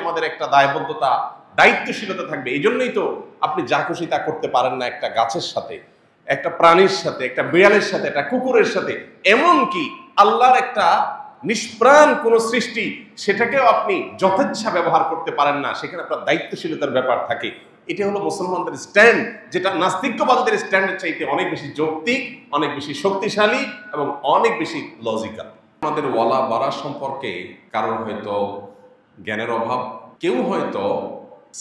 আমাদের একটা দায়বদ্ধতা, দায়িত্বশীলতা থাকবে। এই জন্যই তো আপনি যা খুশি তা করতে পারেন না একটা গাছের সাথে, একটা প্রাণীর সাথে, একটা বিড়ালের সাথে, একটা কুকুরের সাথে। এমনকি আল্লাহর একটা নিষ্প্রাণ কোন সৃষ্টি, সেটাকেও আপনি যথেচ্ছা ব্যবহার করতে পারেন না, সেখানে আপনার দায়িত্বশীলতার ব্যাপার থাকে। এটা হলো মুসলমানদের স্ট্যান্ড, যেটা নাস্তিক্যবাদীদের স্ট্যান্ডের চাইতে অনেক বেশি যৌক্তিক, অনেক বেশি শক্তিশালী এবং অনেক বেশি লজিক্যাল। আমাদের ওয়ালা বারা সম্পর্কে কারণ হয়তো জ্ঞানের অভাব, কেউ হয়তো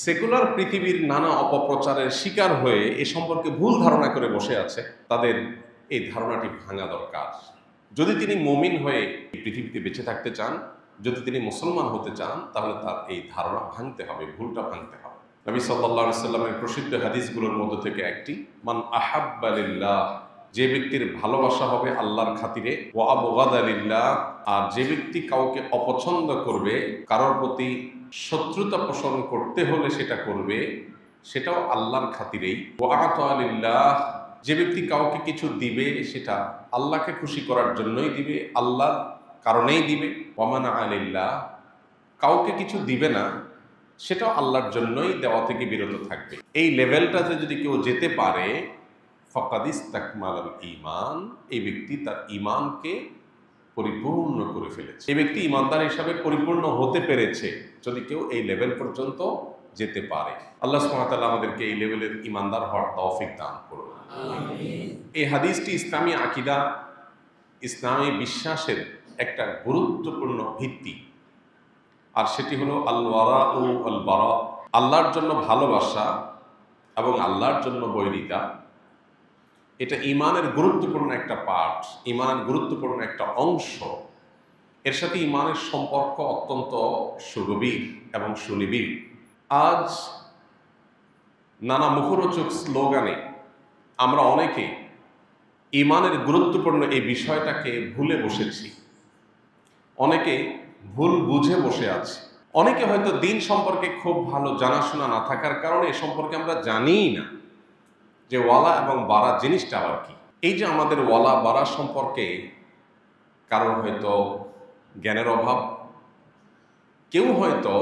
সেকুলার পৃথিবীর নানা অপপ্রচারের শিকার হয়ে এ সম্পর্কে ভুল ধারণা করে বসে আছে। তাদের এই ধারণাটি ভাঙা দরকার। যদি তিনি মুমিন হয়ে এই পৃথিবীতে বেঁচে থাকতে চান, যদি তিনি মুসলমান হতে চান, তাহলে তার এই ধারণা ভাঙতে হবে, ভুলটা ভাঙতে হবে। নবী সাল্লাল্লাহু আলাইহি সাল্লামের প্রসিদ্ধ হাদিসগুলোর মধ্যে থেকে একটি, মান আহাব্বা লিল্লাহ, যে ব্যক্তির ভালোবাসা হবে আল্লাহর খাতিরে, ওয়া আবগাদা লিল্লাহ, আর যে ব্যক্তি কাউকে অপছন্দ করবে, কারোর প্রতি শত্রুতা পোষণ করতে হলে সেটা করবে, সেটাও আল্লাহর খাতিরেই। ওয়া আতা লিল্লাহ, যে ব্যক্তি কাউকে কিছু দিবে সেটা আল্লাহকে খুশি করার জন্যই দিবে, আল্লাহর কারণেই দিবে। ওয়া মানা আলিল্লাহ, কাউকে কিছু দিবে না, সেটাও আল্লাহর জন্যই দেওয়া থেকে বিরত থাকবে। এই লেভেলটাতে যদি কেউ যেতে পারে, ফাকাদ ইসতাকমালাল ঈমান, এই ব্যক্তি তার ঈমানকে পরিপূর্ণ করে ফেলেছে। এই ব্যক্তি ঈমানদার হিসাবে পরিপূর্ণ হতে পেরেছে যদি কেউ এই লেভেল পর্যন্ত যেতে পারে। আল্লাহ সুবহানাহু ওয়া তাআলা আমাদেরকে এই লেভেলের ঈমানদার হওয়ার তৌফিক দান করুন। আমিন। এই হাদিসটি ইসলামী আকীদা, ইসলামী বিশ্বাসের একটা গুরুত্বপূর্ণ ভিত্তি, আর সেটি হলো আল ওয়ারা ও আল বারা, আল্লাহর জন্য ভালোবাসা এবং আল্লাহর জন্য বৈরিতা। এটা ঈমানের গুরুত্বপূর্ণ একটা পার্ট, ঈমানের গুরুত্বপূর্ণ একটা অংশ। এর সাথে ঈমানের সম্পর্ক অত্যন্ত সুগভীর এবং সুনিবিড়। আজ নানা মুখরোচক স্লোগানে আমরা অনেকে ঈমানের গুরুত্বপূর্ণ এই বিষয়টাকে ভুলে বসেছি, অনেকে ভুল বুঝে বসে আছে। অনেকে হয়তো দিন সম্পর্কে খুব ভালো জানাশোনা না থাকার কারণে এ সম্পর্কে আমরা জানিই না যে ওয়ালা এবং বারা জিনিসটা আবার কি। এই যে আমাদের ওয়ালা বারা সম্পর্কে কারণ হয়তো জ্ঞানের অভাব, কেউ হয়তো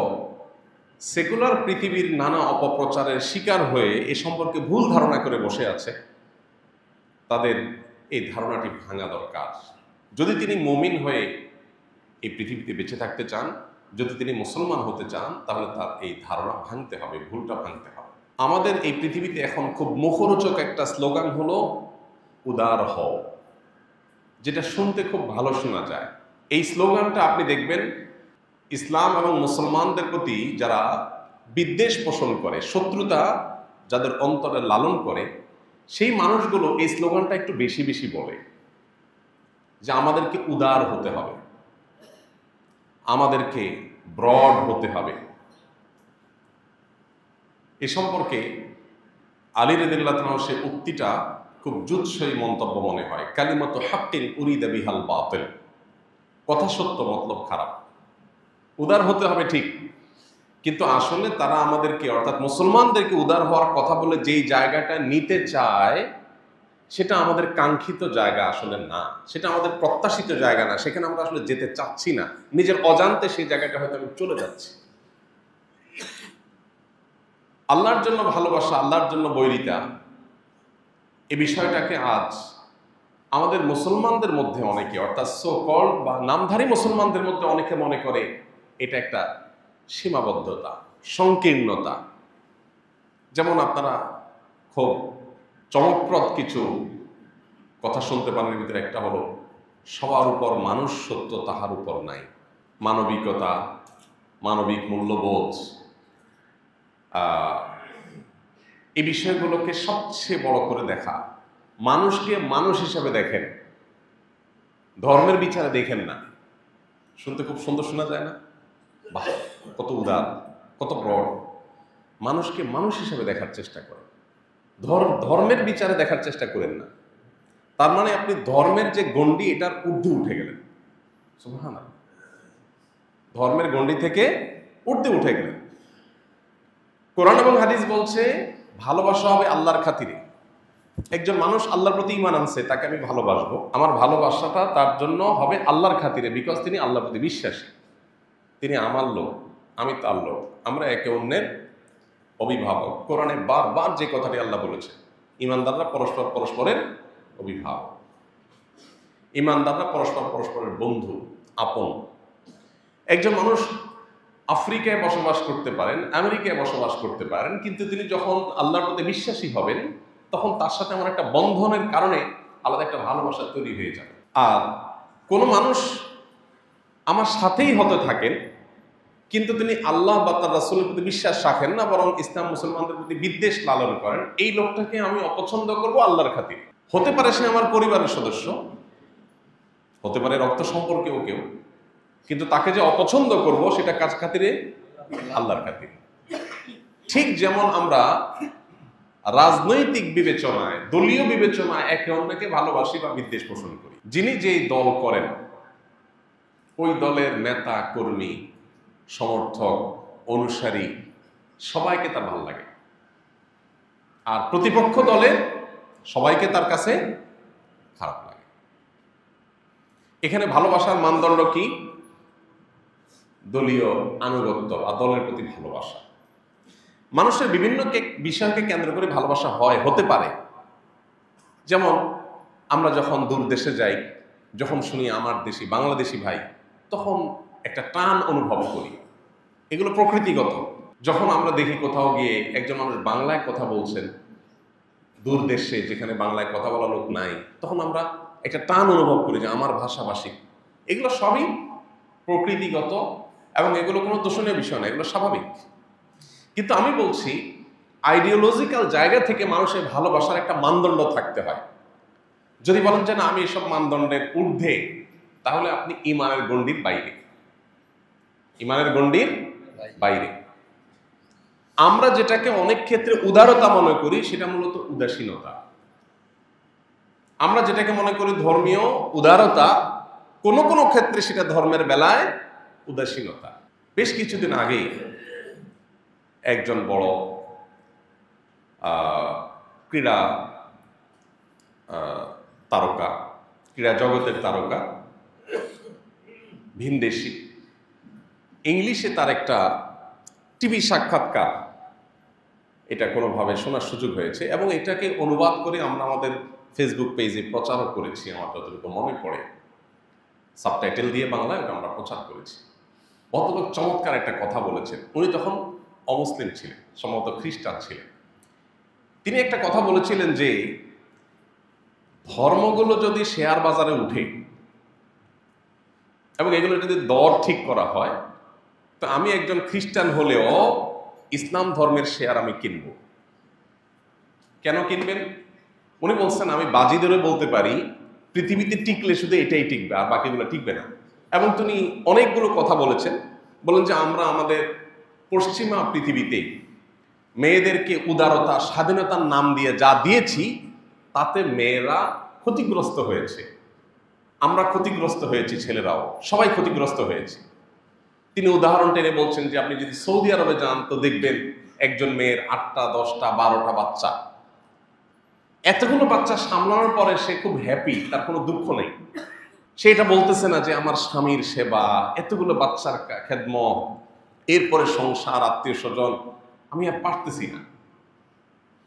সেকুলার পৃথিবীর নানা অপপ্রচারের শিকার হয়ে এ সম্পর্কে ভুল ধারণা করে বসে আছে। তাদের এই ধারণাটি ভাঙা দরকার। যদি তিনি মুমিন হয়ে এই পৃথিবীতে বেঁচে থাকতে চান, যদি তিনি মুসলমান হতে চান, তাহলে তার এই ধারণা ভাঙতে হবে, ভুলটা ভাঙতে হবে। আমাদের এই পৃথিবীতে এখন খুব মুখরোচক একটা স্লোগান হলো উদার হও, যেটা শুনতে খুব ভালো শোনা যায়। এই স্লোগানটা আপনি দেখবেন ইসলাম এবং মুসলমানদের প্রতি যারা বিদ্বেষ পোষণ করে, শত্রুতা যাদের অন্তরে লালন করে, সেই মানুষগুলো এই স্লোগানটা একটু বেশি বেশি বলে যে আমাদেরকে উদার হতে হবে, আমাদেরকে ব্রড হতে হবে। এ সম্পর্কে আলী রাদিয়াল্লাহু তাআলা সে উক্তিটা খুব জুৎসই মন্তব্য মনে হয়। কালিমাতু হাক্কিন উরিদা বিহাল বাতিল, কথা সত্য মতলব খারাপ। উদার হতে হবে ঠিক, কিন্তু আসলে তারা আমাদেরকে অর্থাৎ মুসলমানদেরকে উদার হওয়ার কথা বলে যেই জায়গাটা নিতে চায়, সেটা আমাদের কাঙ্ক্ষিত জায়গা আসলে না, সেটা আমাদের প্রত্যাশিত জায়গা না, সেখানে আমরা আসলে যেতে চাচ্ছি না। নিজের অজান্তে সেই জায়গাটা হয়তো আমি চলে যাচ্ছি। আল্লাহর জন্য ভালোবাসা, আল্লাহর জন্য বৈরিতা, এই বিষয়টাকে আজ আমাদের মুসলমানদের মধ্যে অনেকে, অর্থাৎ সো কল্ড বা নামধারী মুসলমানদের মধ্যে অনেকে মনে করে এটা একটা সীমাবদ্ধতা, সংকীর্ণতা। যেমন আপনারা খুব চমকপ্রদ কিছু কথা শুনতে পারেন, ভিতরে একটা হলো সবার উপর মানুষ সত্য, তাহার উপর নাই। মানবিকতা, মানবিক মূল্যবোধ, এই বিষয়গুলোকে সবচেয়ে বড় করে দেখা। মানুষকে মানুষ হিসাবে দেখেন, ধর্মের বিচারে দেখেন না। শুনতে খুব সুন্দর শোনা যায় না? বাহ, কত উদার, কত ব্রড। মানুষকে মানুষ হিসাবে দেখার চেষ্টা করেন, ধর্মের বিচারে দেখার চেষ্টা করেন না। তার মানে আপনি ধর্মের যে গণ্ডি, এটার ঊর্ধ্বে উঠে গেলেন। সুবহানাল্লাহ, ধর্মের গণ্ডি থেকে ঊর্ধ্বে উঠে গেলেন। কোরআন এবং হাদিস বলছে ভালোবাসা হবে আল্লাহর খাতিরে। একজন মানুষ আল্লাহর প্রতি ঈমান আনছে, তাকে আমি ভালোবাসবো, আমার ভালোবাসাটা তার জন্য হবে আল্লাহর খাতিরে, বিকজ তিনি আল্লাহর প্রতি বিশ্বাসী, তিনি আমার লোক, আমি তার লোক, আমরা একে অন্যের অভিভাবক। কোরআনে বারবার যে কথাটি আল্লাহ বলেছে, ইমানদাররা পরস্পর পরস্পরের অভিভাবক, ইমানদাররা পরস্পর পরস্পরের বন্ধু, আপন। একজন মানুষ আফ্রিকায় বসবাস করতে পারেন, আমেরিকায় বসবাস করতে পারেন, কিন্তু তিনি যখন আল্লাহর প্রতি বিশ্বাসী হবেন তখন তার সাথে আমার একটা বন্ধনের কারণে আলাদা একটা ভালোবাসা তৈরি হয়ে যাবে। আর কোনো মানুষ আমার সাথেই হতে থাকেন কিন্তু তিনি আল্লাহ বা তার রাসূলের প্রতি বিশ্বাস রাখেন না, বরং ইসলাম মুসলমানদের প্রতি বিদ্বেষ লালন করেন, এই লোকটাকে আমি অপছন্দ করব আল্লাহর খাতিরে। হতে পারে সে আমার পরিবারের সদস্য, হতে পারে রক্ত সম্পর্কেও কেউ, কিন্তু তাকে যে অপছন্দ করব সেটা কাজ খাতিরে? আল্লাহর খাতিরে। ঠিক যেমন আমরা রাজনৈতিক বিবেচনায়, দলীয় বিবেচনায় একে অন্যকে ভালোবাসি বা বিদ্বেষ পোষণ করি। যিনি যেই দল করেন ওই দলের নেতা, কর্মী, সমর্থক, অনুসারী সবাইকে তার ভালো লাগে, আর প্রতিপক্ষ দলের সবাইকে তার কাছে খারাপ লাগে। এখানে ভালোবাসার মানদণ্ড কি? দলীয় আনুগত্য বা দলের প্রতি ভালোবাসা। মানুষের বিভিন্ন বিষয়কে কেন্দ্র করে ভালোবাসা হতে পারে। যেমন আমরা যখন দূর দেশে যাই, যখন শুনি আমার দেশি বাংলাদেশি ভাই, তখন একটা টান অনুভব করি, এগুলো প্রকৃতিগত। যখন আমরা দেখি কোথাও গিয়ে একজন মানুষ বাংলায় কথা বলছেন দূর দেশে, যেখানে বাংলায় কথা বলা লোক নাই, তখন আমরা একটা টান অনুভব করি যে আমার ভাষাভাষী। এগুলো সবই প্রকৃতিগত এবং এগুলো কোনো দোষণীয় বিষয় না, এগুলো স্বাভাবিক। কিন্তু আমি বলছি আইডিওলজিক্যাল জায়গা থেকে মানুষের ভালোবাসার একটা মানদণ্ড থাকতে হয়। যদি বলেন যে না আমি এসব মানদণ্ডের ঊর্ধ্বে, তাহলে আপনি ঈমানের গণ্ডির বাইরে, ঈমানের গণ্ডির বাইরে। আমরা যেটাকে অনেক ক্ষেত্রে উদারতা মনে করি সেটা মূলত উদাসীনতা। আমরা যেটাকে মনে করি ধর্মীয় উদারতা, কোনো কোনো ক্ষেত্রে সেটা ধর্মের বেলায় উদাসীনতা। বেশ কিছুদিন আগেই একজন বড় ক্রীড়া তারকা, ক্রীড়া জগতের তারকা, ভিনদেশি, ইংলিশে তার একটা টিভি সাক্ষাৎকার, এটা কোনোভাবে শোনার সুযোগ হয়েছে এবং এটাকে অনুবাদ করে আমরা আমাদের ফেসবুক পেজে প্রচারও করেছি। আমার যতটুকু মনে পড়ে সাবটাইটেল দিয়ে বাংলায় ওটা আমরা প্রচার করেছি। ভদ্রলোক চমৎকার একটা কথা বলেছেন। উনি তখন অমুসলিম ছিলেন, সম্ভবত খ্রিস্টান ছিলেন। তিনি একটা কথা বলেছিলেন যে ধর্মগুলো যদি শেয়ার বাজারে উঠে এবং এগুলো যদি দর ঠিক করা হয়, তো আমি একজন খ্রিস্টান হলেও ইসলাম ধর্মের শেয়ার আমি কিনব। কেন কিনবেন? উনি বলছেন আমি বাজি ধরে বলতে পারি পৃথিবীতে টিকলে শুধু এটাই টিকবে, আর বাকিগুলো টিকবে না। এবং তিনি অনেকগুলো কথা বলেছেন, বলেন যে আমরা আমাদের পশ্চিমা পৃথিবীতে মেয়েদেরকে উদারতা, স্বাধীনতার নাম দিয়ে যা দিয়েছি তাতে মেয়েরা ক্ষতিগ্রস্ত হয়েছে, আমরা ক্ষতিগ্রস্ত হয়েছি, ছেলেরাও সবাই ক্ষতিগ্রস্ত হয়েছে। তিনি উদাহরণ টেনে বলছেন যে আপনি যদি সৌদি আরবে যান তো দেখবেন একজন মেয়ের 8টা 10টা 12টা বাচ্চা। এতগুলো বাচ্চা সামলানোর পরে সে খুব হ্যাপি, তার কোনো দুঃখ নেই। সে এটা বলতেছে না যে আমার স্বামীর সেবা, এতগুলো বাচ্চার খেদমত, এরপরে সংসার, আত্মীয় স্বজন, আমি আর পারতেছি না।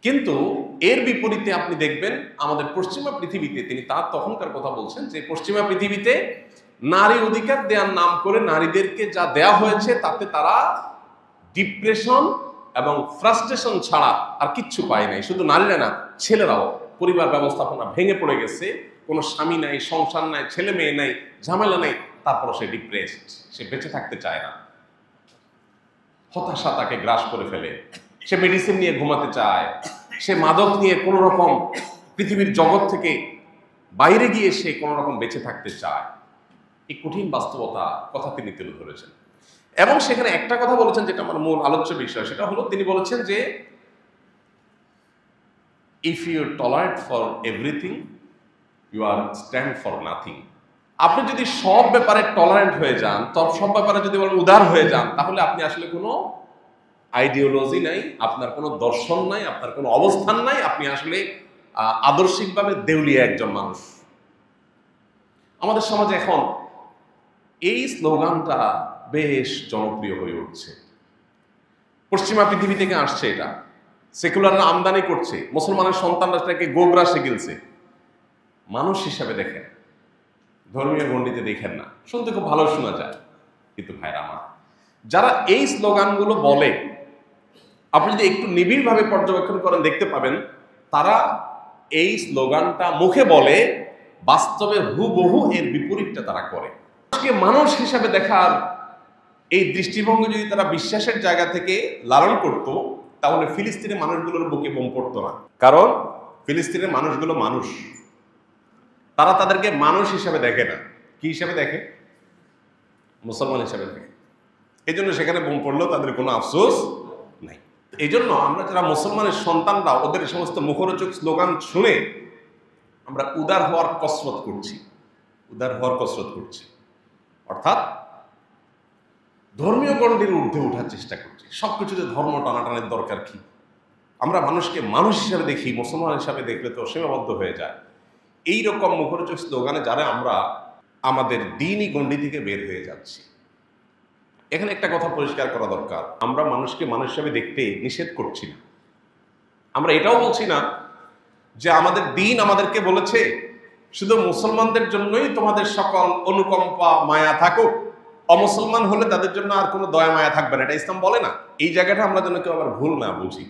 কিন্তু এর বিপরীতে আপনি দেখবেন আমাদের পশ্চিমা পৃথিবীতে, তিনি তার তখনকার কথা বলছেন যে পশ্চিমা পৃথিবীতে নারী অধিকার দেওয়ার নাম করে নারীদেরকে যা দেয়া হয়েছে তাতে তারা ডিপ্রেশন এবং ফ্রাস্ট্রেশন ছাড়া আর কিচ্ছু পায় নাই। শুধু নারীরা না, ছেলেরাও। পরিবার ব্যবস্থাপনা ভেঙে পড়ে গেছে, কোনো স্বামী নাই, সংসার নাই, ছেলে মেয়ে নাই, ঝামেলা নেই, তারপর সে ডিপ্রেসড, সে বেঁচে থাকতে চায় না, হতাশা তাকে গ্রাস করে ফেলে, সে মেডিসিন নিয়ে ঘুমাতে চায়, সে মাদক নিয়ে কোনো রকম পৃথিবীর জগৎ থেকে বাইরে গিয়ে সে কোনো রকম বেঁচে থাকতে চায়। এই কঠিন বাস্তবতা কথা তিনি তুলে ধরেছেন এবং সেখানে একটা কথা বলেছেন যেটা আমার মূল আলোচ্য বিষয়, সেটা হলো তিনি বলেছেন যে if you tolerate for everything you are stand for nothing. আপনি যদি সব ব্যাপারে টলারেন্ট হয়ে যান, সব ব্যাপারে যদি উদার হয়ে যান, তাহলে আপনি আসলে কোনো আইডিওলজি নাই, আপনার কোনো দর্শন নাই, আপনার কোনো অবস্থান নাই, আপনি আসলে আদর্শিকভাবে দেউলিয়া একজন মানুষ। আমাদের সমাজে এখন এই স্লোগানটা বেশ জনপ্রিয় হয়ে উঠছে। পশ্চিমা পৃথিবী থেকে আসছে, এটা সেকুলাররা আমদানি করছে, মুসলমানের সন্তানরা সেটাকে গোগ্রাসে গিলছে। মানুষ হিসাবে দেখেন, ধর্মীয় গণ্ডিতে দেখেন না। শুনতে খুব ভালো শোনা যায়, কিন্তু ভাইরা আমার, যারা এই স্লোগানগুলো বলে, আপনি যদি একটু নিবিড়ভাবে পর্যবেক্ষণ করেন দেখতে পাবেন তারা এই স্লোগানটা মুখে বলে, বাস্তবে হুবহু এর বিপরীতটা তারা করে। মানুষ হিসাবে দেখার এই দৃষ্টিভঙ্গি যদি তারা বিশ্বাসের জায়গা থেকে লালন করত, তাহলে ফিলিস্তিনের মানুষগুলোর বুকে বোম পড়তো না। কারণ ফিলিস্তিনের মানুষগুলো মানুষ, তারা তাদেরকে মানুষ হিসাবে দেখে না। কি হিসাবে দেখে? মুসলমান হিসাবে দেখে। এই জন্য সেখানে বোম পড়লেও তাদের কোনো আফসোস নাই। এই জন্য আমরা যারা মুসলমানের সন্তানরা ওদের সমস্ত মুখরোচক স্লোগান শুনে আমরা উদার হওয়ার কসরত করছি, অর্থাৎ ধর্মীয় গণ্ডির ঊর্ধ্বে ওঠার চেষ্টা করছি। সবকিছুতে ধর্ম টানাটানের দরকার কি? আমরা মানুষকে মানুষ হিসাবে দেখি, মুসলমান হিসাবে দেখলে তো সীমাবদ্ধ হয়ে যায়। এইরকম মুখরোচক স্লোগানে যারা আমরা আমাদের দ্বীনি গণ্ডি থেকে বের হয়ে যাচ্ছি। এখানে একটা কথা পরিষ্কার করা দরকার, আমরা মানুষকে মানুষ হিসাবে দেখতে নিষেধ করছি না। আমরা এটাও বলছি না যে আমাদের দ্বীন আমাদেরকে বলেছে শুধু মুসলমানদের জন্যই তোমাদের সকল অনুকম্পা মায়া থাকুক, অমুসলমান হলে তাদের জন্য আর কোনো দয়া মায়া থাকবে না, এটা ইসলাম বলে না। এই জায়গাটা আমরা যেন কেউ আবার ভুল না বুঝি।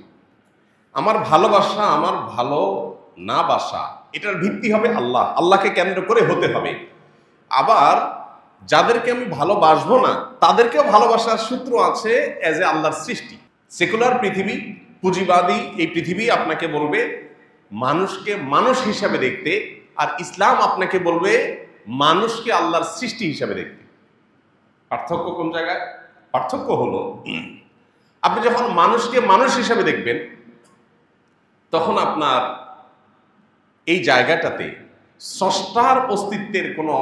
আমার ভালোবাসা, আমার ভালো না বাসা, এটার ভিত্তি হবে আল্লাহ, আল্লাহকে কেন্দ্র করে হতে হবে। আবার যাদেরকে আমি ভালোবাসবো না তাদেরকেও ভালোবাসার সূত্র আছে এজ এ আল্লাহর সৃষ্টি। সেকুলার পৃথিবী, পুঁজিবাদী এই পৃথিবী আপনাকে বলবে মানুষকে মানুষ হিসাবে দেখতে, আর ইসলাম আপনাকে বলবে মানুষকে আল্লাহর সৃষ্টি হিসাবে দেখতে। পার্থক্য কোন জায়গায়? পার্থক্য হলো, আপনি যখন মানুষকে মানুষ হিসাবে দেখবেন তখন আপনার এই জায়গাটাতে স্রষ্টার অস্তিত্বের কোনো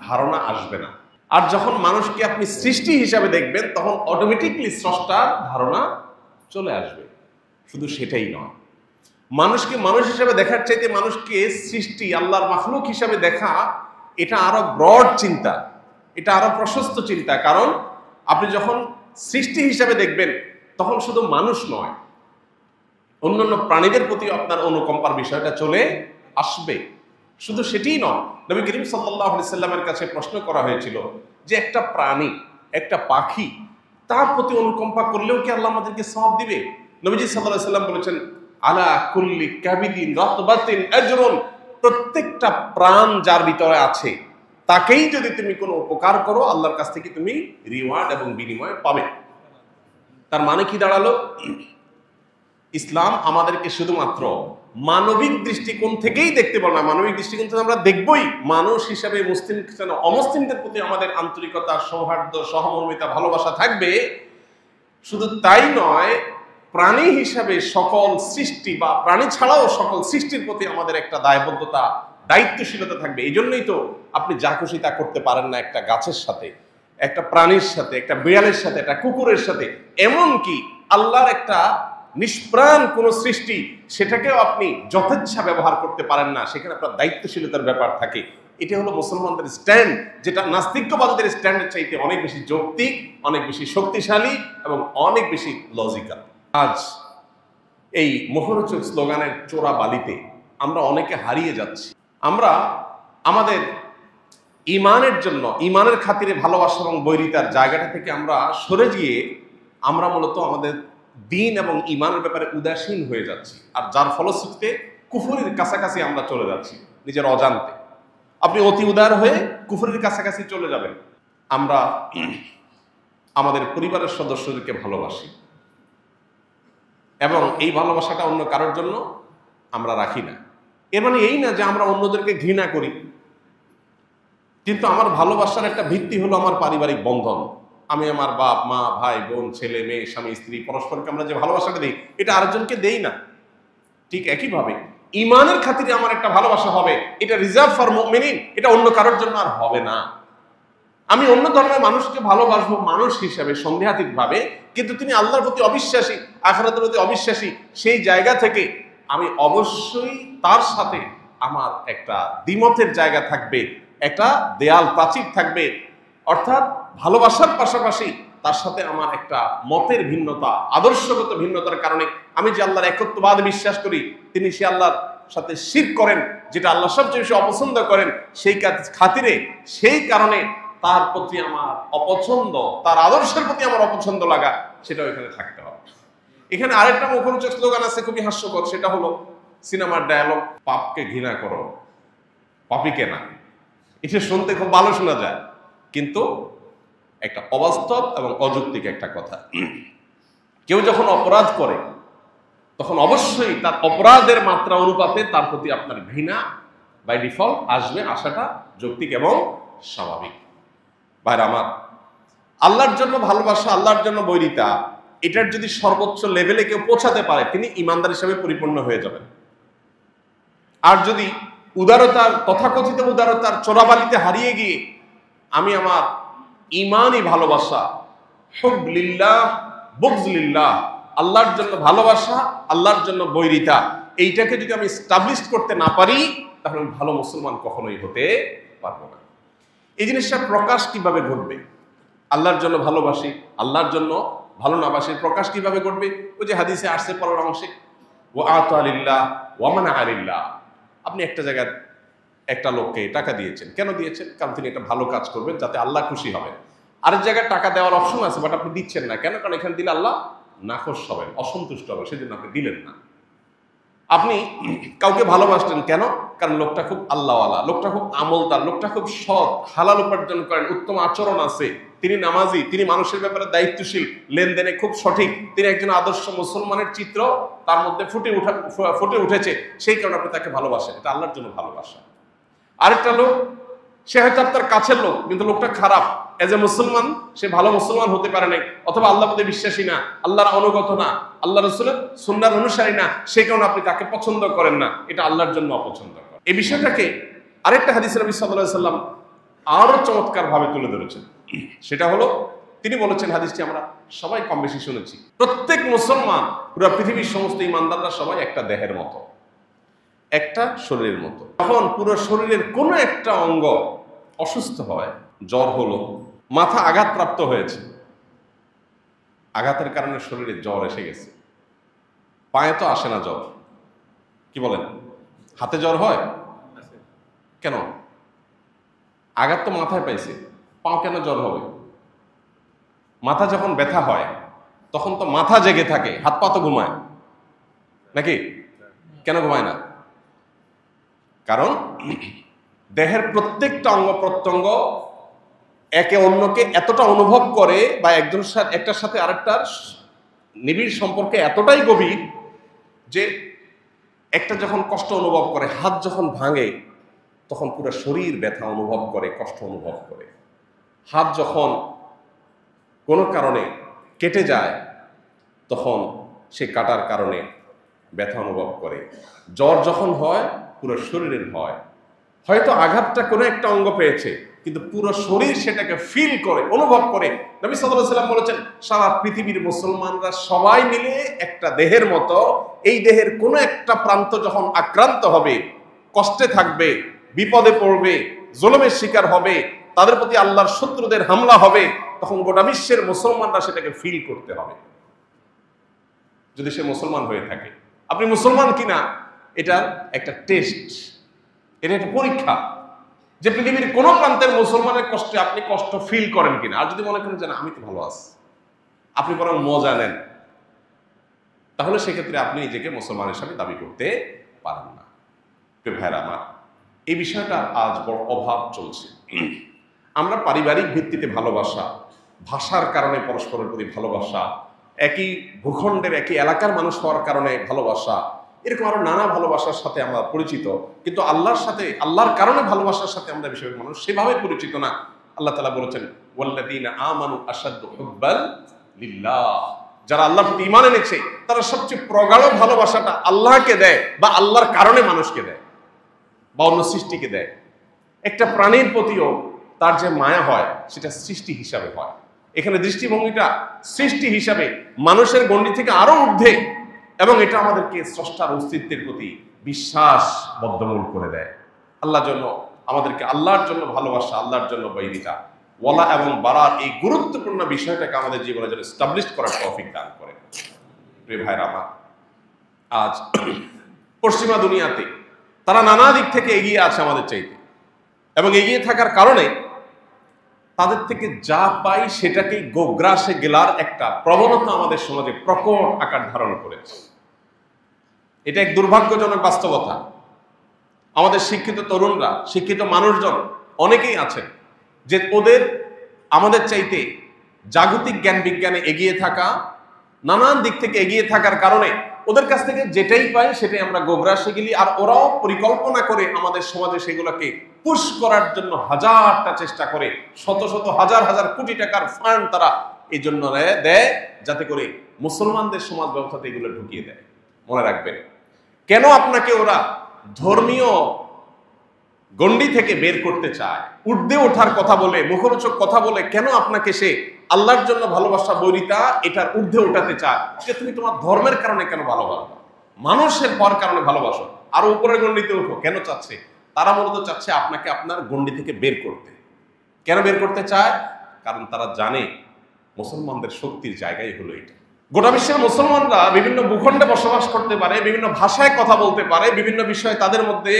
ধারণা আসবে না। আর যখন মানুষকে আপনি সৃষ্টি হিসাবে দেখবেন তখন অটোমেটিকলি স্রষ্টার ধারণা চলে আসবে। শুধু সেটাই নয়, মানুষকে মানুষ হিসাবে দেখার চাইতে মানুষকে সৃষ্টি আল্লাহর মাখলুক হিসাবে দেখা, এটা আরো ব্রড চিন্তা, এটা আরো প্রশস্ত চিন্তা। কারণ আপনি যখন সৃষ্টি হিসাবে দেখবেন তখন শুধু মানুষ নয়, অন্যান্য প্রাণীদের প্রতি আপনার অনুকম্পার বিষয়টা চলে আসবে। শুধু সেটাই নয়, নবী করিম সাল্লাল্লাহু আলাইহি সাল্লামের কাছে প্রশ্ন করা হয়েছিল যে একটা প্রাণী, একটা পাখি, তার প্রতি অনুকম্পা করলেও কি আল্লাহ আমাদেরকে সওয়াব দিবে? নবীজি সাল্লাল্লাহু আলাইহি সাল্লাম বলেছেন, আলা কুল্লি কাবিদিন রাতবাতিন আজরুন, প্রত্যেকটা প্রাণ যার ভিতরে আছে তাকেই যদি তুমি কোনো উপকার করো আল্লাহর কাছ থেকে তুমি রিওয়ার্ড এবং বিনিময় পাবে। তার মানে কি দাঁড়ালো? ইসলাম আমাদেরকে শুধুমাত্র মানবিক দৃষ্টিকোণ থেকেই দেখতে বলে না, মানবিক দৃষ্টিকোণ থেকে আমরা দেখবই মানুষ হিসাবে মুসলিম অমুসলিমদের প্রতি আমাদের আন্তরিকতা, সৌহার্দ্য, সহমর্মিতা, ভালোবাসা থাকবে। শুধু তাই নয়, প্রাণী হিসাবে সকল সৃষ্টি বা প্রাণী ছাড়াও সকল সৃষ্টির প্রতি আমাদের একটা দায়বদ্ধতা, দায়িত্বশীলতা থাকবে। এই জন্যই তো আপনি যা খুশি তা করতে পারেন না একটা গাছের সাথে, একটা প্রাণীর সাথে, একটা বিড়ালের সাথে, একটা কুকুরের সাথে। এমনকি আল্লাহর একটা নিষ্প্রাণ কোন সৃষ্টি, সেটাকেও আপনি যথেচ্ছা ব্যবহার করতে পারেন না, সেখানে আপনার দায়িত্বশীলতার ব্যাপার থাকে। এটা হলো মুসলমানদের স্ট্যান্ড, যেটা নাস্তিকবাদীদের স্ট্যান্ডের চাইতে অনেক বেশি যৌক্তিক, অনেক বেশি শক্তিশালী এবং অনেক বেশি লজিক্যাল। আজ এই মুখরোচক স্লোগানের চোরা বালিতে আমরা অনেকে হারিয়ে যাচ্ছি। আমরা আমাদের ইমানের জন্য, ইমানের খাতিরে ভালোবাসা এবং বৈরিতার জায়গাটা থেকে আমরা সরে গিয়ে আমরা মূলত আমাদের দ্বীন এবং ইমানের ব্যাপারে উদাসীন হয়ে যাচ্ছি। আর যার ফলশ্রুতিতে কুফরের কাছাকাছি আমরা চলে যাচ্ছি নিজের অজান্তে। আপনি অতি উদার হয়ে কুফরের কাছাকাছি চলে যাবেন। আমরা আমাদের পরিবারের সদস্যদেরকে ভালোবাসি এবং এই ভালোবাসাটা অন্য কারোর জন্য আমরা রাখি না। এর মানে এই না যে আমরা অন্যদেরকে ঘৃণা করি, কিন্তু আমার ভালোবাসার একটা ভিত্তি হলো আমার পারিবারিক বন্ধন। আমি আমার বাপ মা, ভাই বোন, ছেলে মেয়ে, স্বামী স্ত্রী, পরস্পরকে আমরা যে ভালোবাসাটা দিই, এটা আরেকজনকে দেই না। ঠিক একইভাবে ইমানের খাতিরে আমার একটা ভালোবাসা হবে, এটা রিজার্ভ ফর মুমিনিন, এটা অন্য কারোর জন্য আর হবে না। আমি অন্য ধর্মের মানুষকে ভালোবাসবো মানুষ হিসাবে সন্দেহাতীত ভাবে, কিন্তু তিনি আল্লাহর প্রতি অবিশ্বাসী, আখিরাতের প্রতি অবিশ্বাসী, সেই জায়গা থেকে আমি অবশ্যই তার সাথে আমার একটা দ্বিমতের জায়গা থাকবে, একটা দেয়াল প্রাচীর থাকবে। অর্থাৎ ভালোবাসার পাশাপাশি তার সাথে আমার একটা মতের ভিন্নতা, আদর্শগত ভিন্নতার কারণে আমি যে আল্লাহর একত্ববাদে বিশ্বাস করি, তিনি সে আল্লাহর সাথে শিরক করেন, যেটা আল্লাহ সবচেয়ে বেশি অপছন্দ করেন, সেই খাতিরে, সেই কারণে তার প্রতি আমার অপছন্দ, তার আদর্শের প্রতি আমার অপছন্দ লাগা, সেটাও এখানে থাকতে হবে। এখানে আরেকটা মুখরোচক স্লোগান আছে, খুবই হাস্যকর, সেটা হলো সিনেমার ডায়ালগ, পাপকে ঘৃণা করো, পাপীকে না। এটা শুনতে খুব ভালো শোনা যায়, কিন্তু একটা অবাস্তব এবং অযৌক্তিক একটা কথা। কেউ যখন অপরাধ করে তখন অবশ্যই তার অপরাধের মাত্রা অনুপাতে তার প্রতি আপনার ঘৃণা বাই ডিফল্ট আসবে, আসাটা যৌক্তিক এবং স্বাভাবিক। ভাইরা আমার, আল্লাহর জন্য ভালোবাসা, আল্লাহর জন্য বৈরিতা, এটার যদি সর্বোচ্চ লেভেলে কেউ পৌঁছাতে পারে, তিনি ইমানদার হিসেবে পরিপূর্ণ হয়ে যাবেন। আর যদি উদারতার, তথাকথিত উদারতার চোরাবালিতে হারিয়ে গিয়ে আমি আমার ইমানই ভালোবাসা, হুব লিল্লাহ বুগজ লিল্লাহ, আল্লাহর জন্য ভালোবাসা, আল্লাহর জন্য বৈরিতা, এইটাকে যদি আমি এস্টাবলিশ করতে না পারি, তাহলে আমি ভালো মুসলমান কখনোই হতে পারবো না। এই জিনিসটার প্রকাশ কিভাবে ঘটবে? আল্লাহর জন্য ভালোবাসি, আল্লাহর জন্য ভালো না বাসির প্রকাশ কিভাবে ঘটবে? ওই যে হাদিসে আসছে পরের অংশে, ও আতালিল্লাহ ওয়া মানা আলিল্লাহ। আপনি একটা জায়গায় একটা লোককে টাকা দিয়েছেন, কেন দিয়েছেন? কারণ তিনি একটা ভালো কাজ করবেন, যাতে আল্লাহ খুশি হবেন। আরেক জায়গায় টাকা দেওয়ার অপশন আছে, বাট আপনি দিচ্ছেন না কেন? কারণ এখানে দিলে আল্লাহ নাখোশ হবেন, অসন্তুষ্ট হবেন, সেজন্য আপনি দিলেন না। আপনি কাউকে ভালোবাসলেন কেন? কারণ লোকটা খুব আল্লাহওয়ালা, লোকটা খুব আমলদার, লোকটা খুব সৎ, হালাল উপার্জন করেন, উত্তম আচরণ আছে, তিনি নামাজি, তিনি মানুষের ব্যাপারে দায়িত্বশীল, লেনদেনে খুব সঠিক, তিনি একজন আদর্শ মুসলমানের চিত্র তার মধ্যে ফুটে উঠেছে, সেই কারণে আপনি তাকে ভালোবাসেন। এটা আল্লাহর জন্য ভালোবাসা। আরেকটা লোক, সে হয়তো আপনার কাছের লোক, কিন্তু লোকটা খারাপ, এজ এ মুসলমান সে ভালো মুসলমান হতে পারে নাই, অথবা আল্লাহ প্রতি বিশ্বাসী না, আল্লাহর অনুগত না, আল্লাহ রসুলের সুন্নাহর অনুসারী না, সেই কারণে আপনি তাকে পছন্দ করেন না, এটা আল্লাহর জন্য অপছন্দ করেন। এই বিষয়টাকে আরেকটা হাদিসে নবী সাল্লাল্লাহু আলাইহি সাল্লাম আরো চমৎকার ভাবে তুলে ধরেছেন। সেটা হলো, তিনি বলেছেন, হাদিসটি আমরা সবাই কম বেশি শুনেছি, প্রত্যেক মুসলমান, পুরো পৃথিবীর সমস্ত ইমানদাররা সবাই একটা দেহের মতো, একটা শরীরের মতো। যখন পুরো শরীরের কোনো একটা অঙ্গ অসুস্থ হয়, জ্বর হলো, মাথা আঘাতপ্রাপ্ত হয়েছে, আঘাতের কারণে শরীরে জ্বর এসে গেছে, পায়ে তো আসে না জ্বর, কি বলেন? হাতে জ্বর হয় কেন? আঘাত তো মাথায় পাইছে, পাও কেন জ্বর হবে? মাথা যখন ব্যথা হয় তখন তো মাথা জেগে থাকে, হাত পা তো ঘুমায় নাকি? কেন ঘুমায় না? কারণ দেহের প্রত্যেকটা অঙ্গ প্রত্যঙ্গ একে অন্যকে এতটা অনুভব করে, বা একটার সাথে আরেকটার নিবিড় সম্পর্কে এতটাই গভীর যে একটা যখন কষ্ট অনুভব করে, হাত যখন ভাঙে, তখন পুরো শরীর ব্যথা অনুভব করে, কষ্ট অনুভব করে। হাত যখন কোনো কারণে কেটে যায়, তখন সে কাটার কারণে ব্যথা অনুভব করে। জ্বর যখন হয়, পুরো শরীরের হয়। হয়তো আঘাতটা কোনো একটা অঙ্গ পেয়েছে, কিন্তু পুরো শরীর সেটাকে ফিল করে, অনুভব করে। নবী সাল্লাল্লাহু আলাইহি ওয়াসাল্লাম বলেছেন, সারা পৃথিবীর মুসলমানরা সবাই মিলে একটা দেহের মতো, এই দেহের কোনো একটা প্রান্ত যখন আক্রান্ত হবে, কষ্টে থাকবে, বিপদে পড়বে, জুলুমের শিকার হবে, তাদের প্রতি আল্লাহর শত্রুদের হামলা হবে, তখন গোটা বিশ্বের মুসলমানরা সেটাকে ফিল করতে হবে, যদি সে মুসলমান হয়ে থাকে। আপনি মুসলমান কিনা এটা একটা টেস্ট, এটা একটা পরীক্ষা, যে পৃথিবীর কোন প্রান্তের মুসলমানের কষ্টে আপনি কষ্ট ফিল করেন কিনা। আর যদি মনে করেন যে না, আমি তো ভালো আছি, আপনি বরং মজা নেন, তাহলে সেক্ষেত্রে আপনি নিজেকে মুসলমান হিসাবে দাবি করতে পারেন না। ভাইরা আমার, এই বিষয়টা আজ বড় অভাব চলছে। আমরা পারিবারিক ভিত্তিতে ভালোবাসা, ভাষার কারণে পরস্পরের প্রতি ভালোবাসা, একই ভূখণ্ডের একই এলাকার মানুষ হওয়ার কারণে ভালোবাসা, এরকম আরো নানা ভালোবাসার সাথে আমরা পরিচিত, কিন্তু আল্লাহর সাথে, আল্লাহর কারণে ভালোবাসার সাথে আমরা বেশিরভাগ মানুষ সেভাবে পরিচিত না। আল্লাহ তাআলা বলেছেন, ওয়াল্লাযীনা আমানু আশাদ্দু হুব্বান লিল্লাহ, যারা আল্লাহর প্রতি ঈমান এনেছে তারা সবচেয়ে প্রগাঢ় ভালোবাসাটা আল্লাহকে দেয়, বা আল্লাহর কারণে মানুষকে দেয়, বা অন্য সৃষ্টিকে দেয়। একটা প্রাণীর প্রতিও তার যে মায়া হয়, সেটা সৃষ্টি হিসাবে হয়। এখানে দৃষ্টিভঙ্গিটা সৃষ্টি হিসাবে মানুষের গণ্ডি থেকে আরো ঊর্ধ্বে, এবং এটা আমাদেরকে স্রষ্টার অস্তিত্বের প্রতি বিশ্বাস বদ্ধমূল করে দেয়। আল্লাহর জন্য আমাদেরকে, আল্লাহর জন্য ভালোবাসা, আল্লাহর জন্য বৈরিতা, ওয়ালা এবং বারার এই গুরুত্বপূর্ণ বিষয়টাকে আমাদের জীবনে যেন এস্টাবলিশ করার তৌফিক দান করেন। প্রিয় ভাইরা আমার, আজ পশ্চিমা দুনিয়াতে তারা নানা দিক থেকে এগিয়ে আছে আমাদের চাইতে, এবং এগিয়ে থাকার কারণে তাদের থেকে যা পাই সেটাকেই গোগ্রাসে গেলার একটা প্রবণতা আমাদের সমাজে প্রকট আকার ধারণ করেছে। এটা এক দুর্ভাগ্যজনক বাস্তবতা। আমাদের শিক্ষিত তরুণরা, শিক্ষিত মানুষজন অনেকেই আছেন যে ওদের আমাদের চাইতে জাগতিক জ্ঞান বিজ্ঞানে এগিয়ে থাকা, নানান দিক থেকে এগিয়ে থাকার কারণে ওদের কাছ থেকে যেটাই পাই সেটাই আমরা গোগ্রাসে গেলি, আর ওরাও পরিকল্পনা করে আমাদের সমাজে সেগুলোকে পুশ করার জন্য হাজারটা চেষ্টা করে, শত শত হাজার হাজার কোটি টাকার ফান্ড তারা এই জন্য দেয় যাতে করে মুসলমানদের সমাজ ব্যবস্থাতে এগুলো ঢুকিয়ে দেয়। মনে রাখবেন, কেন আপনাকে ওরা ধর্মীয় গণ্ডি থেকে বের করতে চায়, ঊর্ধ্বে ওঠার কথা বলে, মুখরোচক কথা বলে কেন আপনাকে সে আল্লাহর জন্য ভালোবাসা বৈরিতা এটার ঊর্ধ্বে ওঠাতে চায় যে তুমি তোমার ধর্মের কারণে কেন ভালোবাসো, মানুষের হওয়ার কারণে ভালোবাসো, আরো উপরের গণ্ডিতে ওঠো, কেন চাচ্ছে? তারা মূলত চাচ্ছে আপনাকে আপনার গণ্ডি থেকে বের করতে। কেন বের করতে চায়? কারণ তারা জানে মুসলমানদের শক্তির জায়গাই হলো এটা। গোটা বিশ্বের মুসলমানরা বিভিন্ন ভূখণ্ডে বসবাস করতে পারে, বিভিন্ন ভাষায় কথা বলতে পারে, বিভিন্ন বিষয়ে তাদের মধ্যে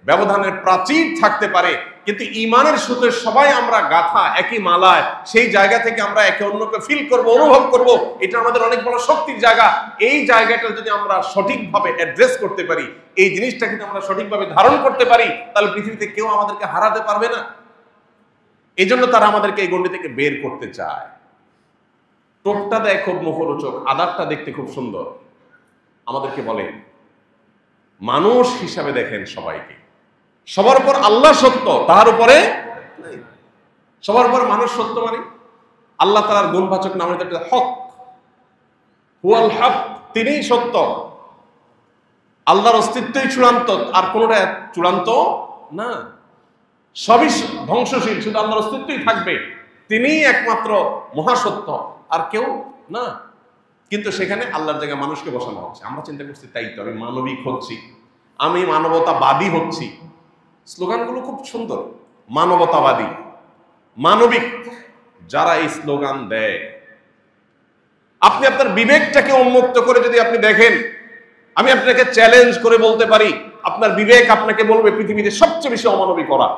ব্যবধানের প্রাচীর থাকতে পারে, কিন্তু ঈমানের সুতে সবাই আমরা গাথা একই মালায়, সেই জায়গা থেকে আমরা একে অন্যকে ফিল করব, অনুভব করব, এটা আমাদের অনেক বড় শক্তির জায়গা। এই জায়গাটা যদি আমরা সঠিকভাবে অ্যাড্রেস করতে পারি, এই জিনিসটাকে যদি আমরা সঠিকভাবে ধারণ করতে পারি, তাহলে পৃথিবীতে কেউ আমাদেরকে হারাতে পারবে না। এই জন্য তারা আমাদেরকে এই গণ্ডি থেকে বের করতে চায়। টোপটা দেয় খুব মুখরোচক, আদারটা দেখতে খুব সুন্দর, আমাদেরকে বলে মানুষ হিসাবে দেখেন সবাইকে, সবার উপর আল্লাহ সত্য, তার উপরে সবার উপর মানুষ সত্য, মানে আল্লাহ তাআলার গুণবাচক নাম হক, হুয়াল হক, তিনিই সত্য, আল্লাহর অস্তিত্বই চূড়ান্ত, আর কোনটা চূড়ান্ত না, সবই ধ্বংসশীল, শুধু আল্লাহর অস্তিত্বই থাকবে, তিনিই একমাত্র মহাসত্য, আর কেউ না। কিন্তু সেখানে আল্লাহর জায়গায় মানুষকে বসানো হচ্ছে। আমরা চিন্তা করছি তাই তো, আমি মানবিক হচ্ছি, আমি মানবতাবাদী হচ্ছি। স্লোগানগুলো খুব সুন্দর, মানবতাবাদী, মানবিক। যারা এই স্লোগান দেয়, আপনি আপনার বিবেকটাকে উন্মুক্ত করে যদি আপনি দেখেন, আমি আপনাকে চ্যালেঞ্জ করে বলতে পারি, আপনার বিবেক আপনাকে বলবে পৃথিবীতে সবচেয়ে বেশি অমানবিক ওরা।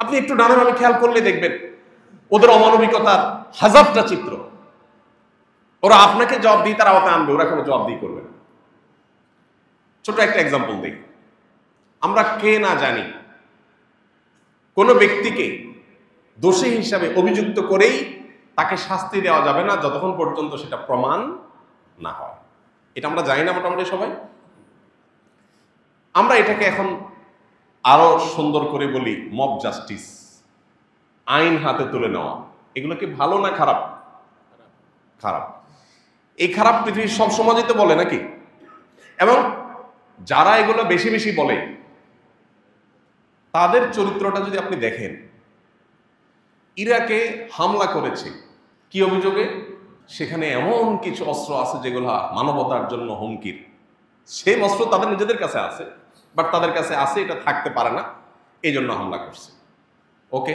আপনি একটু ডানে বামে খেয়াল করলে দেখবেন ওদের অমানবিকতার হাজারটা চিত্র। ওরা আপনাকে জবাব দিয়ে তার আওতায় আনবে, ওরা কোনো জবাব দিয়ে করবে না। ছোট একটা এক্সাম্পল দিই। আমরা কে না জানি কোন ব্যক্তিকে দোষী হিসাবে অভিযুক্ত করেই তাকে শাস্তি দেওয়া যাবে না যতক্ষণ পর্যন্ত সেটা প্রমাণ না হয়। এটা আমরা জানি না মোটামুটি সবাই। আমরা এটাকে এখন আরো সুন্দর করে বলি মব জাস্টিস, আইন হাতে তুলে নেওয়া। এগুলো কি ভালো না খারাপ? খারাপ। এই খারাপ পৃথিবীর সব সমাজই তো বলে নাকি? এবং যারা এগুলো বেশি বেশি বলে তাদের চরিত্রটা যদি আপনি দেখেন, ইরাকে হামলা করেছে কি অভিযোগে? সেখানে এমন কিছু অস্ত্র আছে যেগুলো মানবতার জন্য হুমকির। সেই অস্ত্র তাদের নিজেদের কাছে আছে, বাট তাদের কাছে আছে, এটা থাকতে পারে না, এই জন্য হামলা করছে। ওকে,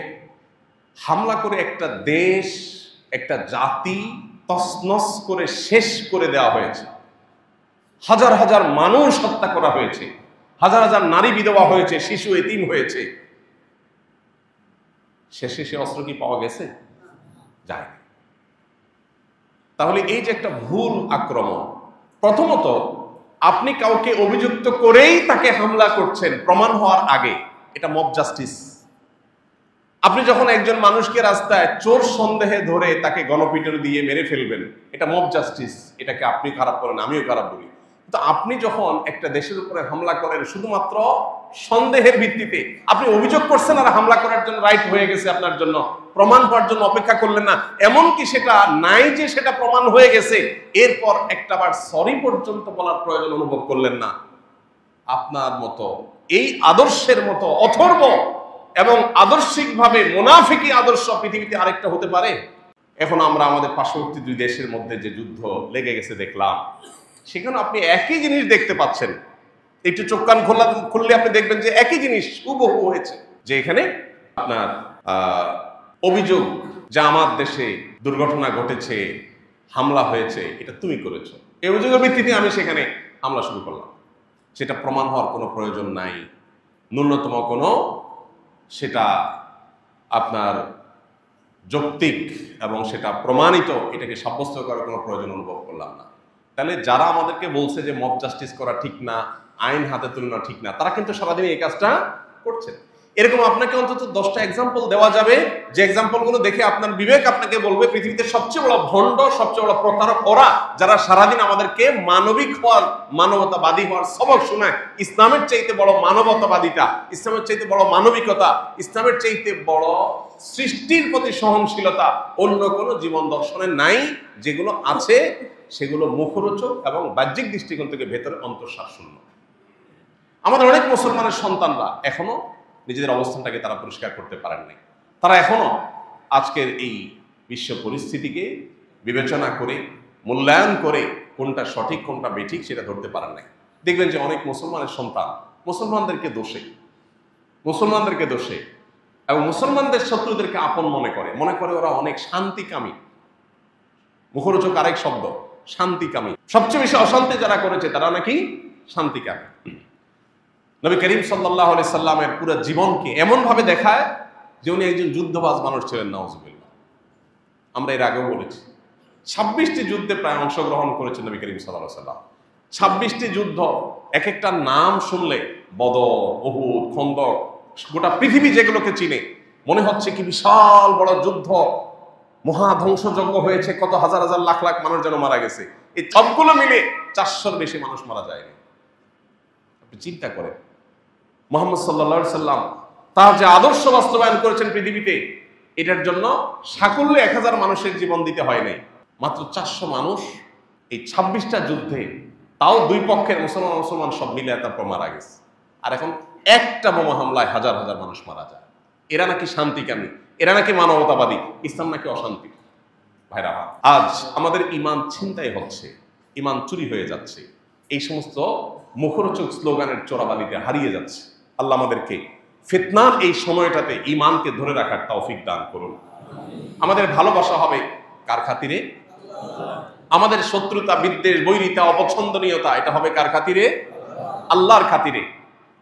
হামলা করে একটা দেশ, একটা জাতি তছনছ করে শেষ করে দেওয়া হয়েছে, হাজার হাজার মানুষ হত্যা করা হয়েছে, হাজার হাজার নারী বিধবা হয়েছে, শিশু এতিম হয়েছে। শেষে সে অস্ত্র কি পাওয়া গেছে? যায়। তাহলে এই যে একটা ভুল আক্রমণ, প্রথমত আপনি কাউকে অভিযুক্ত করেই তাকে হামলা করছেন প্রমাণ হওয়ার আগে, এটা মব জাস্টিস। আপনি যখন একজন মানুষকে রাস্তায় চোর সন্দেহে ধরে তাকে গণপিটুনি দিয়ে মেরে ফেলবেন, এটা মব জাস্টিস। এটাকে আপনি খারাপ করেন, আমিও খারাপ বলি। তো আপনি যখন একটা দেশের উপরে হামলা করেন শুধুমাত্র সন্দেহের ভিত্তিতে, আপনি অভিযোগ করছেন আর হামলা করার জন্য রাইট হয়ে গেছে আপনার জন্য, প্রমাণ হওয়ার জন্য অপেক্ষা করলেন না, এমনকি সেটা নাই যে সেটা প্রমাণ হয়ে গেছে এরপর একটাবার সরি পর্যন্ত বলার প্রয়োজন অনুভব করলেন না। আপনার মতো এই আদর্শের মতো অথর্ব এবং আদর্শিকভাবে মুনাফিকি আদর্শ পৃথিবীতে আরেকটা হতে পারে? এখন আমরা আমাদের পার্শ্ববর্তী দুই দেশের মধ্যে যে যুদ্ধ লেগে গেছে দেখলাম, সেখানে আপনি একই জিনিস দেখতে পাচ্ছেন। একটু চোখ কান খুললে আপনি দেখবেন যে একই জিনিস হুবহু হয়েছে। যে এখানে আপনার অভিযোগ যে আমার দেশে দুর্ঘটনা ঘটেছে, হামলা হয়েছে, এটা তুমি করেছো, এই অভিযোগের ভিত্তিতে আমি সেখানে হামলা শুরু করলাম। সেটা প্রমাণ হওয়ার কোনো প্রয়োজন নাই, ন্যূনতম কোনো সেটা আপনার যৌক্তিক এবং সেটা প্রমাণিত এটাকে সাব্যস্ত করার কোনো প্রয়োজন অনুভব করলাম না। তাহলে যারা আমাদেরকে বলছে যে মব জাস্টিস করা ঠিক না, আইন হাতে তুলে নেওয়া ঠিক না, তারা কিন্তু সারাদিন এই কাজটা করছে। এরকম আপনাকে অন্তত 10টা এক্সাম্পল দেওয়া যাবে, যে এক্সাম্পলগুলো দেখে আপনার বিবেক আপনাকে বলবে পৃথিবীতে সবচেয়ে বড় ভণ্ড, সবচেয়ে বড় প্রতারক ওরা, যারা সারাদিন আমাদেরকে মানবিক হওয়ার, মানবতাবাদী হওয়ার সবক শোনায়। ইসলামের চাইতে বড় মানবতাবাদিতা, ইসলামের চাইতে বড় মানবিকতা, ইসলামের চাইতে বড় সৃষ্টির প্রতি সহনশীলতা অন্য কোনো জীবন দর্শনে নাই। যেগুলো আছে সেগুলো মুখরোচক এবং বাহ্যিক দৃষ্টিকোণ থেকে ভেতরে অন্তঃসার শূন্য। আমাদের অনেক মুসলমানের সন্তানরা এখনো নিজেদের অবস্থানটাকে তারা পরিষ্কার করতে পারেন নাই। তারা এখনো আজকের এই বিশ্ব পরিস্থিতিকে বিবেচনা করে, মূল্যায়ন করে কোনটা সঠিক কোনটা বেঠিক সেটা ধরতে পারেন নাই। দেখবেন যে অনেক মুসলমানের সন্তান মুসলমানদেরকে দোষে এবং মুসলমানদের শত্রুদেরকে আপন মনে করে ওরা অনেক শান্তিকামী। মুখরোচক আরেক শব্দ, শান্তিকামী। সবচেয়ে বেশি অশান্তি যারা করেছে তারা নাকি শান্তিকামী। নবী করিম সাল্লাল্লাহু আলাইহি সাল্লামের পুরো জীবনকে এমন ভাবে দেখায় যে উনি একজন যুদ্ধবাজ মানুষ ছিলেন, নাউজুবিল্লাহ। আমরা এর আগেও বলেছি 26টি যুদ্ধে প্রায় অংশগ্রহণ করেছেন নবী করিম সাল্লাল্লাহু আলাইহি সাল্লাম। 26টি যুদ্ধ, এক একটা নাম শুনলে, বদর, উহুদ, খন্দক, গোটা পৃথিবী যেগুলোকে চিনে, মনে হচ্ছে কি বিশাল বড় যুদ্ধ, মহাধ্বংসযজ্ঞ হয়েছে, কত হাজার হাজার লাখ লাখ মানুষ যেন মারা গেছে। এই সবগুলো মিলে 400-র বেশি মানুষ মারা যায়নি। আপনি চিন্তা করেন, মুহাম্মদ সাল্লাল্লাহু আলাইহি সাল্লাম তার যে আদর্শ বাস্তবায়ন করেছেন পৃথিবীতে, এটার জন্য সাকুল্যে 1000 মানুষের জীবন দিতে হয় নাই, মাত্র 400 মানুষ এই 26টা যুদ্ধে, তাও দুই পক্ষের মুসলমান সব মিলে তারপর মারা গেছে। আর এখন একটা বোমা হামলায় হাজার হাজার মানুষ মারা যায়। এরা নাকি শান্তিকামী, এরা নাকি মানবতাবাদী, ইসলাম নাকি অশান্তি। ভাইরা, আজ আমাদের ঈমান ছিনতাই হচ্ছে, ঈমান চুরি হয়ে যাচ্ছে, এই সমস্ত মুখরোচক স্লোগানের চোরাবালিতে হারিয়ে যাচ্ছে। আল্লাহ আমাদেরকে ফিতনার এই সময়টাতে ঈমানকে ধরে রাখার তৌফিক দান করুন। আমাদের ভালোবাসা হবে কার খাতিরে? আমাদের শত্রুতা, বিদ্বেষ, বৈরিতা, অপছন্দনীয়তা, এটা হবে কার খাতিরে? আল্লাহর খাতিরে।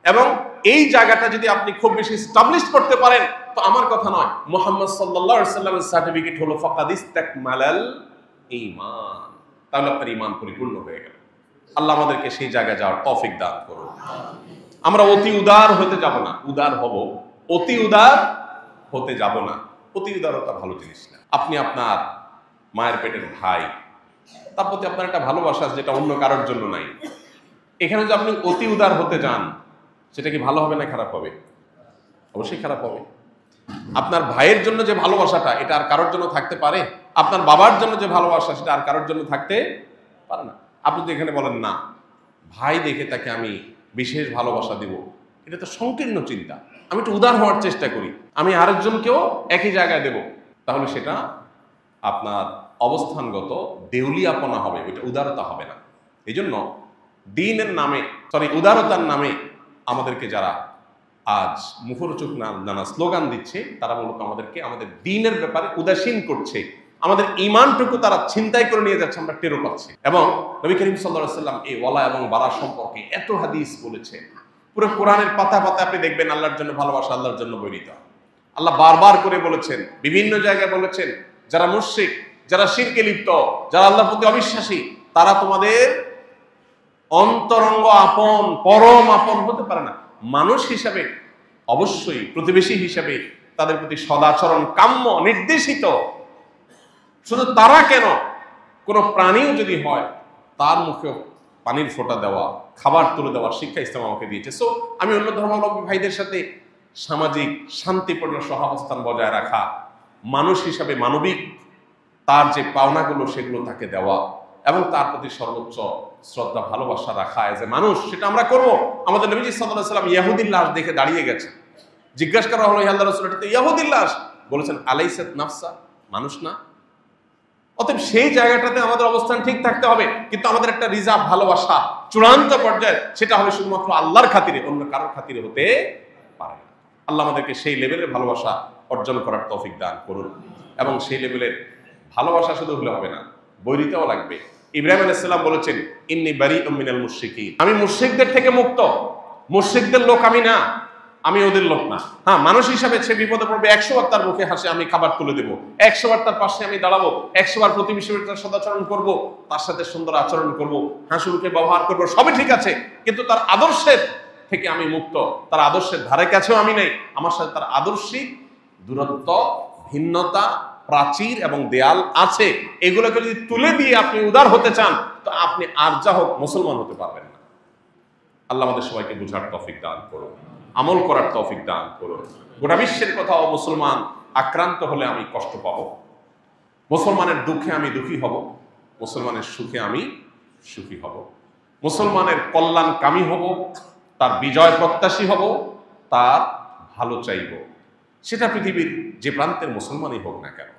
এবং এই জায়গাটা যদি আপনি খুব বেশি এস্টাবলিশ করতে পারেন, তো আমার কথা নয়, মুহাম্মদ সাল্লাল্লাহু আলাইহি সাল্লামের সার্টিফিকেট হলো ফাকাদ ইসতাকমালাল ঈমান, তাহলে আপনার ঈমান পরিপূর্ণ হয়ে গেল। আল্লাহ আমাদেরকে সেই জায়গায় যাওয়ার তৌফিক দান করুন। আমরা অতি উদার হতে যাব না, উদার হব, অতি উদার হতে যাব না। অতি উদারতা ভালো জিনিস না। আপনি আপনার মায়ের পেটের ভাই, তার প্রতি আপনার একটা ভালোবাসা যেটা অন্য কারোর জন্য নাই, এখানে যদি আপনি অতি উদার হতে যান, সেটা কি ভালো হবে না খারাপ হবে? অবশ্যই খারাপ হবে। আপনার ভাইয়ের জন্য যে ভালোবাসাটা, এটা আর কারোর জন্য থাকতে পারে? আপনার বাবার জন্য যে ভালোবাসা, সেটা আর কারোর জন্য থাকতে পারে না। আপনি তো এখানে বলেন না, ভাই দেখে তাকে আমি বিশেষ ভালোবাসা দিব, এটা তো সংকীর্ণ চিন্তা। আমি একটু উদার হওয়ার চেষ্টা করি, আমি আরেকজনকেও একই জায়গায় দেব, তাহলে সেটা আপনার অবস্থানগত দেউলিয়াপনা হবে, ওইটা উদারতা হবে না। এই জন্য দ্বীনের নামে, উদারতার নামে আমাদেরকে যারা আজ মুখরোচক নানা স্লোগান দিচ্ছে, তারা মূলত আমাদেরকে আমাদের দ্বীনের ব্যাপারে উদাসীন করছে, আমাদের ঈমানটুকু তারা ছিনতাই করে নিয়ে যাচ্ছে, আমরা টেরও পাচ্ছি। এবং নবী করিম সাল্লাল্লাহু আলাইহি সাল্লাম এই ওয়ালা এবং বারা সম্পর্কে এত হাদিস বলেছে, পুরো কোরআনের পাতা পাতা আপনি দেখবেন আল্লাহর জন্য ভালোবাসা, আল্লাহর জন্য বৈরিতা। আল্লাহ বারবার করে বলেছেন, বিভিন্ন জায়গায় বলেছেন, যারা মুশরিক, যারা শিরকে লিপ্ত, যারা আল্লাহর প্রতি অবিশ্বাসী, তারা তোমাদের অন্তরঙ্গ আপন, পরম আপন হতে পারে না। মানুষ হিসাবে অবশ্যই, প্রতিবেশী হিসাবে তাদের প্রতি সদাচরণ কাম্য, নির্দেশিত। শুধু তারা কেন, কোনো প্রাণীও যদি হয়, তার মুখে পানির ফোঁটা দেওয়া, খাবার তুলে দেওয়ার শিক্ষা ইসলাম আমাকে দিয়েছে। সো আমি অন্য ধর্মাবলম্বী ভাইদের সাথে সামাজিক শান্তিপূর্ণ সহাবস্থান বজায় রাখা, মানুষ হিসাবে মানবিক তার যে পাওনাগুলো সেগুলো তাকে দেওয়া, এবং তার প্রতি সর্বোচ্চ শ্রদ্ধা ভালোবাসা রাখা এজ এ মানুষ, সেটা আমরা করব। আমাদের নবীজি সাল্লাল্লাহু আলাইহি ওয়াসাল্লাম ইহুদীর লাশ দেখে দাঁড়িয়ে গেছে, জিজ্ঞাসা করা হলো, ইয়া আল্লাহর রাসূল, এটা তো ইহুদীর লাশ। বলেছেন, আলাইসাত নাফসা, মানুষ না? অতএব সেই জায়গাটাতে আমাদের অবস্থান ঠিক থাকতে হবে, কিন্তু আমাদের একটা রিজার্ভ ভালোবাসা চূড়ান্ত পর্যায়ে, সেটা হবে শুধুমাত্র আল্লাহর খাতিরে, অন্য কারোর খাতিরে হতে পারে না। আল্লাহ আমাদেরকে সেই লেভেলের ভালোবাসা অর্জন করার তৌফিক দান করুন। এবং সেই লেভেলের ভালোবাসা শুধু হলে হবে না, বৈরিতাও লাগবে। ইব্রাহিম আলাইহিস সালাম বলেছেন, ইন্নী বারীউম মিনাল মুশরিকিন, আমি মুশরিকদের থেকে মুক্ত। মুশরিকদের লোক আমি না, আমি ওদের লোক না। হ্যাঁ, মানুষ হিসাবে সে বিপদে পড়বে, 100 বার তার মুখে হাসি আমি খাবার তুলে দেবো, 100 বার তার পাশে আমি দাঁড়াবো, 100 বার প্রতিবেশীর তার সদাচরণ করবো, তার সাথে সুন্দর আচরণ করবো, হাসি মুখে ব্যবহার করবো, সবই ঠিক আছে। কিন্তু তার আদর্শের থেকে আমি মুক্ত, তার আদর্শের ধারে কাছেও আমি নেই। আমার সাথে তার আদর্শিক দূরত্ব, ভিন্নতা, প্রাচীর এবং দেয়াল আছে। এগুলোকে যদি তুলে দিয়ে আপনি উদার হতে চান, তো আপনি আর যা হোক মুসলমান হতে পারবেন না। আল্লাহ আমাদের সবাইকে বুঝার তৌফিক দান করুন, আমল করার তৌফিক দান করুন। গোটা বিশ্বের কথাও, মুসলমান আক্রান্ত হলে আমি কষ্ট পাবো, মুসলমানের দুঃখে আমি দুঃখী হব, মুসলমানের সুখে আমি সুখী হব, মুসলমানের কল্যাণকামী হব, তার বিজয় প্রত্যাশী হব, তার ভালো চাইব, সেটা পৃথিবীর যে প্রান্তের মুসলমানই হোক না কেন।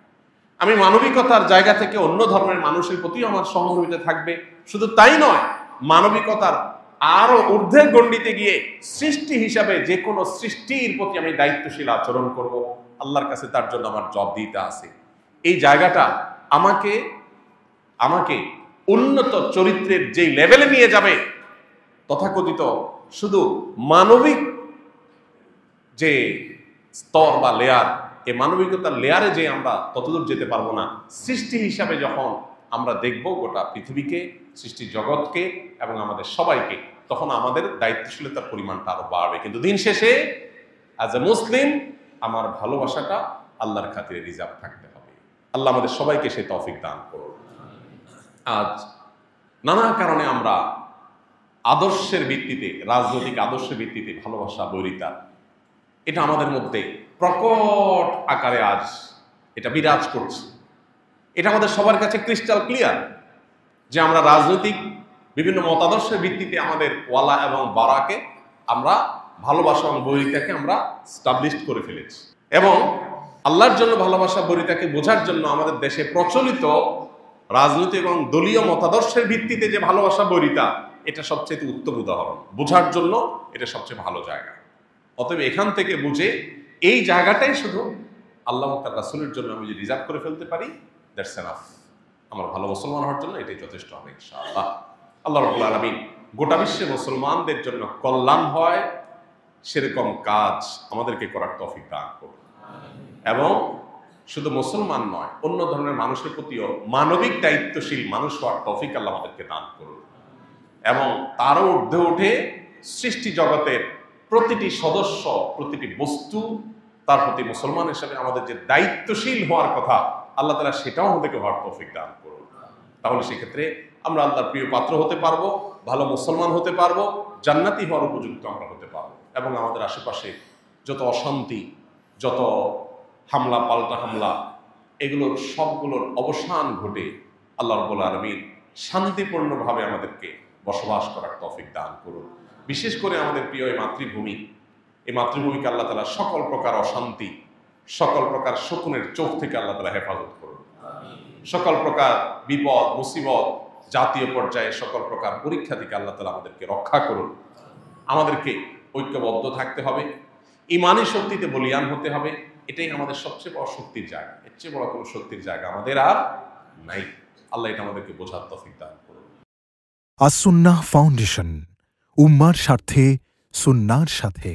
আমি মানবিকতার জায়গা থেকে অন্য ধর্মের মানুষের প্রতি আমার সহমর্মিতা থাকবে। শুধু তাই নয়, মানবিকতার আরো ঊর্ধ্বের গণ্ডিতে গিয়ে সৃষ্টি হিসাবে যে কোনো সৃষ্টির প্রতি আমি দায়িত্বশীল আচরণ করব। আল্লাহর কাছে তার জন্য আমার জবাবদিহিতা আছে। এই জায়গাটা আমাকে আমাকে উন্নত চরিত্রের যেই লেভেলে নিয়ে যাবে, তথাকথিত শুধু মানবিক যে স্তর বা লেয়ার, এই মানবিকতার লেয়ারে যে আমরা ততদূর যেতে পারবো না। সৃষ্টি হিসাবে যখন আমরা দেখব গোটা পৃথিবীকে, সৃষ্টি জগৎকে এবং আমাদের সবাইকে, তখন আমাদের দায়িত্বশীলতার পরিমাণটা আরো বাড়বে। কিন্তু দিন শেষে অ্যাজ এ মুসলিম আমার ভালোবাসাটা আল্লাহর খাতিরে রিজার্ভ থাকতে হবে। আল্লাহ আমাদের সবাইকে সেই তৌফিক দান করুন। আজ নানা কারণে আমরা আদর্শের ভিত্তিতে, রাজনৈতিক আদর্শের ভিত্তিতে ভালোবাসা, বৈরিতা, এটা আমাদের মধ্যে প্রকট আকারে আজ এটা বিরাজ করছে। এটা আমাদের সবার কাছে ক্রিস্টাল ক্লিয়ার যে আমরা রাজনৈতিক বিভিন্ন মতাদর্শের ভিত্তিতে আমাদের ওয়ালা এবং বারাকে আমরা ভালোবাসা এবং বৈরিতাকে আমরা স্টাবলিশ করে ফেলেছি। এবং আল্লাহর জন্য ভালোবাসা, বৈরিতাকে বোঝার জন্য আমাদের দেশে প্রচলিত রাজনৈতিক এবং দলীয় মতাদর্শের ভিত্তিতে যে ভালোবাসা, বৈরিতা, এটা সবচেয়ে উত্তম উদাহরণ। বোঝার জন্য এটা সবচেয়ে ভালো জায়গা। অতএব এখান থেকে বুঝে এই জায়গাটাই শুধু আল্লাহ তার রাসূলের জন্য আমি যদি রিজার্ভ করে ফেলতে পারি, দ্যাটস এনাফ। আমার ভালো মুসলমান হওয়ার জন্য এটাই যথেষ্ট হবে ইনশাআল্লাহ। আল্লাহ রাব্বুল আলামিন গোটা বিশ্বের মুসলমানদের জন্য কল্যাণ হয় সেরকম কাজ আমাদেরকে করার তৌফিক দান করুন। এবং শুধু মুসলমান নয়, অন্য ধরনের মানুষের প্রতিও মানবিক দায়িত্বশীল মানুষ হওয়ার তৌফিক আল্লাহ আমাদেরকে দান করুন। এবং তারও ঊর্ধ্বে উঠে সৃষ্টি জগতের প্রতিটি সদস্য, প্রতিটি বস্তু, তার প্রতি মুসলমান হিসেবে আমাদের যে দায়িত্বশীল হওয়ার কথা, আল্লাহ তাআলা সেটাও আমাদেরকে হওয়ার তৌফিক দান করুন। তাহলে সেক্ষেত্রে আমরা আল্লাহর প্রিয় পাত্র হতে পারবো, ভালো মুসলমান হতে পারবো, জান্নাতি হওয়ার উপযুক্ত আমরা হতে পারবো। এবং আমাদের আশেপাশে যত অশান্তি, যত হামলা পাল্টা হামলা, এগুলোর সবগুলোর অবসান ঘটে আল্লাহ রাব্বুল আলামিন শান্তিপূর্ণভাবে আমাদেরকে বসবাস করার তৌফিক দান করুন। বিশেষ করে আমাদের প্রিয় এই মাতৃভূমি, এই মাতৃভূমিকে আল্লাহ তাআলা সকল প্রকার অশান্তি, সকল প্রকার শকুনের চোখ থেকে আল্লাহ তাআলা হেফাজত করুন। সকল প্রকার বিপদ, মুসিবত, জাতীয় পর্যায়ে সকল প্রকার পরীক্ষা থেকে আল্লাহ তাআলা আমাদেরকে রক্ষা করুন। আমাদেরকে ঐক্যবদ্ধ থাকতে হবে, ঈমানী শক্তিতে বলীয়ান হতে হবে। এটাই আমাদের সবচেয়ে বড় শক্তির জায়গা। এর চেয়ে বড় কোনো শক্তির জায়গা আমাদের আর নাই। আল্লাহ এটা আমাদেরকে বোঝার তৌফিক দান করুন। আস সুন্নাহ ফাউন্ডেশন, উম্মার স্বার্থে, সুন্নাহর সাথে।